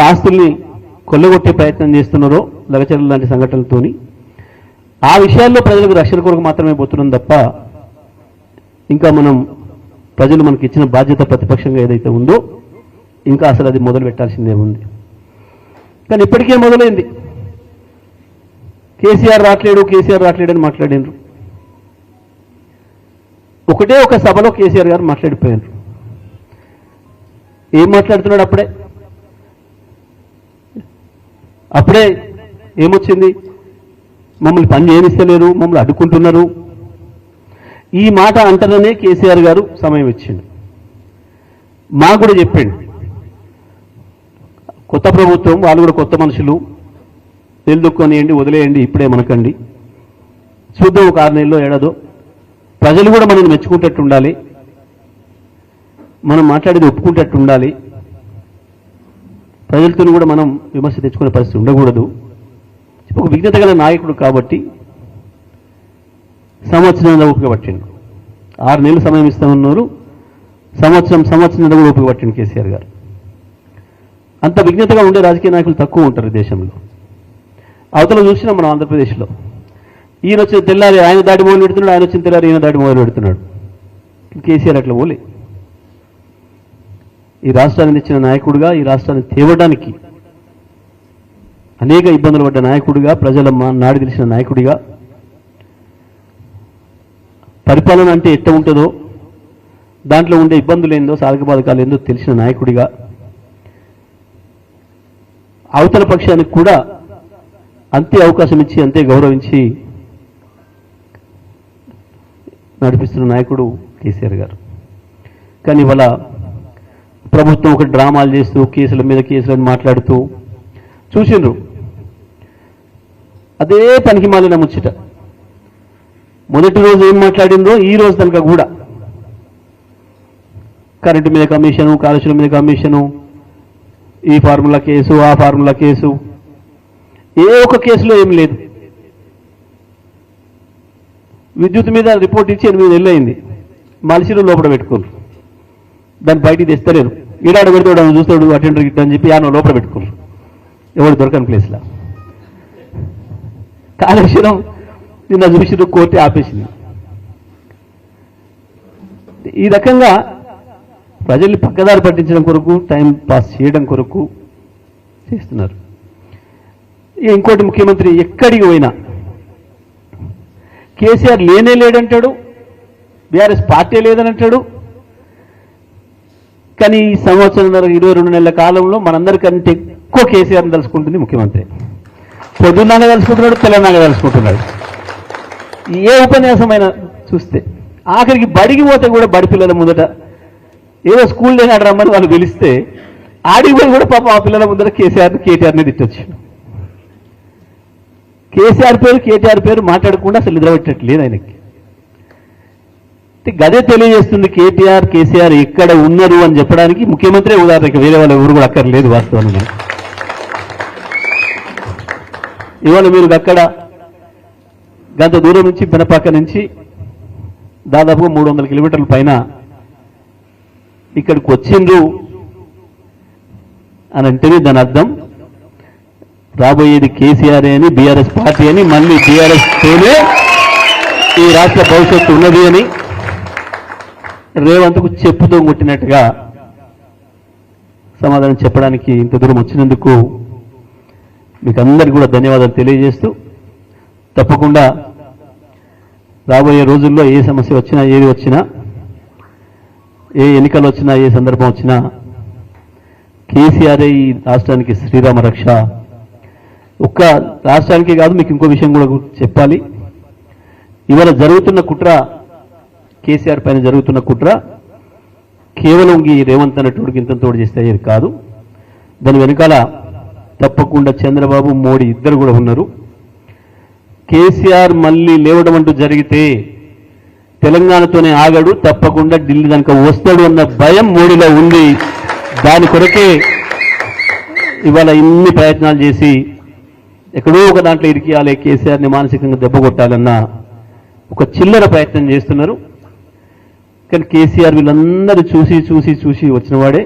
ఆస్తుల్ని కొల్లగొట్టే ప్రయత్నం చేస్తున్నారో లగచర్ల లాంటి సంఘటనలతోని ఆ విషయాల్లో ప్రజలకు రక్షణ కొరకు మాత్రమే పోతున్నాం తప్ప ఇంకా ప్రజలు మనకి ఇచ్చిన బాధ్యత ప్రతిపక్షంగా ఏదైతే ఉందో ఇంకా అసలు అది మొదలు పెట్టాల్సిందే ఉంది. కానీ ఇప్పటికే మొదలైంది. కేసీఆర్ రావట్లేడు అని మాట్లాడినారు. ఒకటే ఒక సభలో కేసీఆర్ గారు మాట్లాడిపోయారు. ఏం మాట్లాడుతున్నాడు? అప్పుడే ఏమొచ్చింది? మమ్మల్ని పని చేయనిస్తలేరు, మమ్మల్ని అడ్డుకుంటున్నారు. ఈ మాట అంటారనే కేసీఆర్ గారు సమయం ఇచ్చిండు. మాకు కూడా చెప్పండి, కొత్త ప్రభుత్వం, వాళ్ళు కూడా కొత్త మనుషులు, నిలదొక్కొనియండి, వదిలేయండి, ఇప్పుడే మనకండి, చూద్దాం ఒక 6 నెలల్లో ఏడాదో, ప్రజలు కూడా మనల్ని మెచ్చుకుంటట్టు ఉండాలి, మనం మాట్లాడేది ఒప్పుకుంటట్టు ఉండాలి, ప్రజలతో కూడా మనం విమర్శ తెచ్చుకునే పరిస్థితి ఉండకూడదు. ఒక విజ్ఞత గల నాయకుడు కాబట్టి సంవత్సరం ఓపిక పట్టిండు. 6 నెలలు సమయం ఇస్తామన్నారు, సంవత్సరం కూడా ఓపిక పట్టిండు కేసీఆర్ గారు. అంత విజ్ఞతగా ఉండే రాజకీయ నాయకులు తక్కువ ఉంటారు దేశంలో. అవతల చూసినాం మనం ఆంధ్రప్రదేశ్లో. ఈయన వచ్చిన తెల్లారి ఆయన దాడి మొదలు పెడుతున్నాడు, ఆయన వచ్చిన తెల్లారి ఈయన దాడి మొదలు పెడుతున్నాడు. కేసీఆర్ అట్లా పోలే. ఈ రాష్ట్రాన్ని ఇచ్చిన నాయకుడిగా, ఈ రాష్ట్రాన్ని తేవడానికి అనేక ఇబ్బందులు పడ్డ నాయకుడిగా, ప్రజల నాడి తెలిసిన నాయకుడిగా, పరిపాలన అంటే ఎట్ట ఉంటుందో, దాంట్లో ఉండే ఇబ్బందులు ఏందో, సాధక బాధకాలు ఏందో తెలిసిన నాయకుడిగా, అవతల పక్షానికి కూడా అంతే అవకాశం ఇచ్చి, అంతే గౌరవించి నడిపిస్తున్న నాయకుడు కేసీఆర్ గారు. కానీ ఇవాళ ప్రభుత్వం ఒక డ్రామాలు చేస్తూ, కేసుల మీద కేసులను మాట్లాడుతూ చూసిండ్రు. అదే పనికి మాలిన ముచ్చట. మొదటి రోజు ఏం మాట్లాడిందో ఈ రోజు కనుక కూడా కరెంటు మీద కమిషను, కాలుష్యం మీద కమిషను, ఈ ఫార్ములా కేసు, ఆ ఫార్ములా కేసు, ఏ ఒక్క కేసులో ఏం లేదు. విద్యుత్ మీద రిపోర్ట్ ఇచ్చి 8 నెలలు అయింది, మనిషిని లోపల పెట్టుకోరు, దాన్ని బయటికి తెస్తలేరు. ఈడాడ పెడతాడు, చూస్తాడు అటెండర్ గిట్ట అని చెప్పి ఆయన లోపల పెట్టుకోరు, ఎవరు దొరకని ప్లేస్లో. కాళేశ్వరం నిన్న చూసి కోర్టు ఆపేసింది. ఈ రకంగా ప్రజల్ని పక్కదారి పట్టించడం కొరకు, టైం పాస్ చేయడం కొరకు చేస్తున్నారు. ఇంకోటి, ముఖ్యమంత్రి ఎక్కడికి పోయినా కేసీఆర్ లేనే లేడంటాడు, బీఆర్ఎస్ పార్టీ లేదని అంటాడు. కానీ ఈ సంవత్సరం 22 నెలల కాలంలో మనందరికంటే ఎక్కువ కేసీఆర్ని తలుసుకుంటుంది ముఖ్యమంత్రి. పొద్దున్నాగా తలుసుకుంటున్నాడు, తెలంగాణ తలుసుకుంటున్నాడు. ఏ ఉపన్యాసమైనా చూస్తే ఆఖరికి బడికి పోతే కూడా బడి పిల్లల ముందట ఏదో స్కూల్ లేనాడు రమ్మని వాళ్ళు పిలిస్తే ఆడికి పోయి కూడా పాపం ఆ పిల్లల ముందర కేటీఆర్ని తిట్టొచ్చు. కేటీఆర్ పేరు మాట్లాడకుండా అసలు నిద్రపెట్టట్లేదు ఆయనకి. గదే తెలియజేస్తుంది కేసీఆర్ ఎక్కడ ఉన్నారు అని చెప్పడానికి ముఖ్యమంత్రి ఉదాహరణకి, వేరే వాళ్ళ ఊరు కూడా అక్కర్లేదు వాస్తవంగా. ఇవాళ మీరు అక్కడ గంట దూరం నుంచి, పెనపాక నుంచి దాదాపుగా 300 కిలోమీటర్ల పైన ఇక్కడికి వచ్చిండ్రు అని అంటేనే దాని అర్థం రాబోయేది కేసీఆర్ అని, బీఆర్ఎస్ పార్టీ అని, మళ్ళీ బీఆర్ఎస్ తోనే ఈ రాష్ట్ర భవిష్యత్తు ఉన్నది అని రేవంత్కు చెప్పుతూ కొట్టినట్టుగా సమాధానం చెప్పడానికి ఇంత దూరం వచ్చినందుకు మీకు అందరికీ కూడా ధన్యవాదాలు తెలియజేస్తూ, తప్పకుండా రాబోయే రోజుల్లో ఏ సమస్య వచ్చినా, ఏది వచ్చినా, ఏ ఎన్నికలు వచ్చినా, ఏ సందర్భం వచ్చినా కేసీఆర్ ఈ రాష్ట్రానికి శ్రీరామ రక్ష. ఒక్క రాష్ట్రానికి కాదు, మీకు ఇంకో విషయం కూడా చెప్పాలి. ఇవాళ జరుగుతున్న కుట్ర, కేసీఆర్ పైన జరుగుతున్న కుట్ర కేవలం ఈ రేవంత్ అన్నటువంటి ఇంతతోడు చేస్తే అయ్యేది కాదు. దాని వెనకాల తప్పకుండా చంద్రబాబు, మోడీ ఇద్దరు కూడా ఉన్నారు. కేసీఆర్ మళ్ళీ లేవడం అంటూ జరిగితే తెలంగాణతోనే ఆగడు, తప్పకుండా ఢిల్లీ దానికి వస్తాడు అన్న భయం మోడీలో ఉంది. దాని కొరకే ఇవాళ ఇన్ని ప్రయత్నాలు చేసి ఎక్కడో ఒక దాంట్లో ఇరికియాలి, కేసీఆర్ని మానసికంగా దెబ్బ కొట్టాలన్న ఒక చిల్లర ప్రయత్నం చేస్తున్నారు. కానీ కేసీఆర్ వీళ్ళందరూ చూసి వచ్చినవాడే.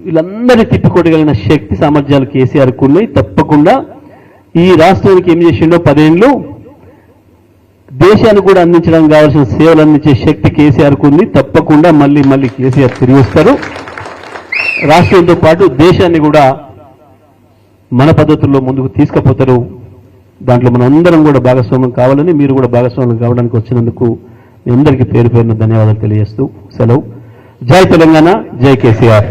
వీళ్ళందరినీ తిప్పికొట్టగలిగిన శక్తి సామర్థ్యాలు కేసీఆర్కు ఉన్నాయి. తప్పకుండా ఈ రాష్ట్రానికి ఏం చేసిండో 10 ఏళ్ళు దేశానికి కూడా అందించడానికి కావాల్సిన సేవలు అందించే శక్తి కేసీఆర్కు ఉంది. తప్పకుండా మళ్ళీ కేసీఆర్ తిరిగి వస్తారు. రాష్ట్రంతో పాటు దేశాన్ని కూడా మన పద్ధతుల్లో ముందుకు తీసుకుపోతారు. దాంట్లో మనం అందరం కూడా భాగస్వామ్యం కావాలని, మీరు కూడా భాగస్వామ్యం కావడానికి వచ్చినందుకు మీ అందరికీ పేరు పేరున ధన్యవాదాలు తెలియజేస్తూ సెలవు. జై తెలంగాణ, జై కేసీఆర్.